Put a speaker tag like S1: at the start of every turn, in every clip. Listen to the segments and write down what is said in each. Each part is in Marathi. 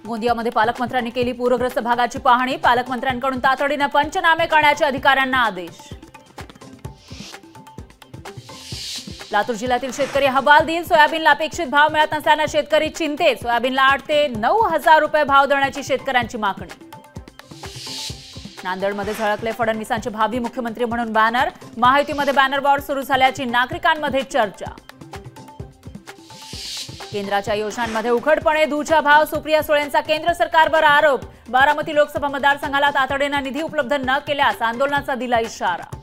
S1: गोंदियामध्ये पालकमंत्र्यांनी केली पूरग्रस्त भागाची पाहणी। पालकमंत्र्यांकडून तातडीने पंचनामे करण्याचे अधिकाऱ्यांना आदेश। लातूर जिल्ह्यातील शेतकरी हवालदिल। सोयाबीनला अपेक्षित भाव मिळत नसल्याने शेतकरी चिंतेत। सोयाबीनला 8 ते 9 हजार रुपये भाव देण्याची शेतकऱ्यांची मागणी। नांदेडमध्ये झळकले फडणवीसांचे भावी मुख्यमंत्री म्हणून बॅनर। महायुतीमध्ये बॅनर वॉर सुरू झाल्याची नागरिकांमध्ये चर्चा। केंद्राच्या योजनांमध्ये उघडपणे दूधचा भाव। सुप्रिया सुळेंचा केंद्र सरकारवर आरोप। बारामती लोकसभा मतदारसंघाला तातडीने निधी उपलब्ध न केल्यास आंदोलनाचा दिला इशारा।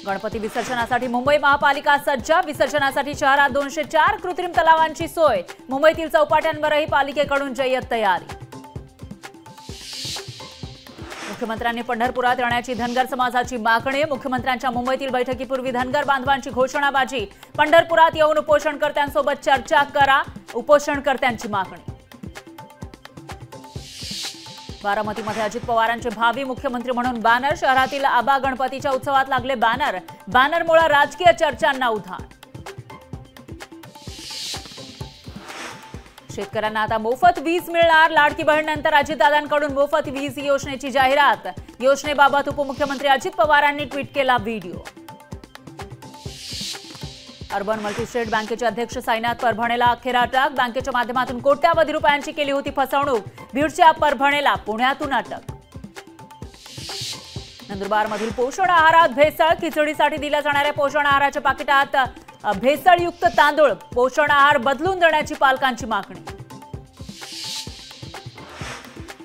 S1: गणपती विसर्जनासाठी मुंबई महापालिका सज्ज। विसर्जनासाठी शहरात 204 कृत्रिम तलावांची सोय। मुंबईतील चौपाट्यांवरही पालिकेकडून जय्यत तयारी। मुख्यमंत्र्यांनी पंढरपुरात येण्याची धनगर समाजाची मागणी। मुख्यमंत्र्यांच्या मुंबईतील बैठकीपूर्वी धनगर बांधवांची घोषणाबाजी। पंढरपुरात येऊन उपोषणकर्त्यांसोबत चर्चा करा, उपोषणकर्त्यांची मागणी। बारामतीमध्ये अजित पवारांचे भावी मुख्यमंत्री म्हणून बॅनर। शहरातील आबा गणपतीच्या उत्सवात लागले बॅनर। बॅनरमुळे राजकीय चर्चांना उधाण। शेतकऱ्यांना आता मोफत वीज मिळणार। लाडकी बहीणनंतर अजितदादांकडून मोफत वीज योजनेची जाहिरात। योजनेबाबत उपमुख्यमंत्री अजित पवारांनी ट्विट केला व्हिडिओ। अर्बन मल्टीस्टेट बँकेचे अध्यक्ष साईनाथ परभणेला अखेर अटक। बँकेच्या माध्यमातून कोट्यावधी रुपयांची केली होती फसवणूक। बीडच्या परभणेला पुण्यातून अटक। नंदुरबारमधील पोषण आहारात भेसळ। खिचडीसाठी दिल्या जाणाऱ्या पोषण आहाराच्या पाकिटात भेसळयुक्त तांदूळ। पोषण आहार बदलून देण्याची पालकांची मागणी।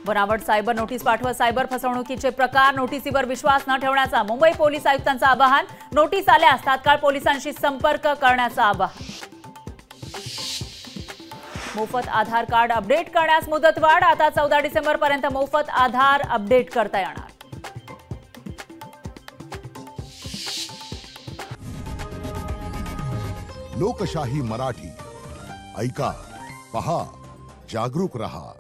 S1: बनावट सायबर नोटीस पाठवत सायबर फसवणुकीचे प्रकार। नोटीसीवर विश्वास न ठेवण्याचा मुंबई पोलीस आयुक्तांचं आवाहन। नोटीस आल्यास तात्काळ पोलिसांशी संपर्क करण्याचं आवाहन। मोफत आधार कार्ड अपडेट करण्यास मुदतवाढ। आता 14 डिसेंबरपर्यंत मोफत आधार अपडेट करता येणार।
S2: लोकशाही मराठी ऐका, पहा, जागरूक रहा।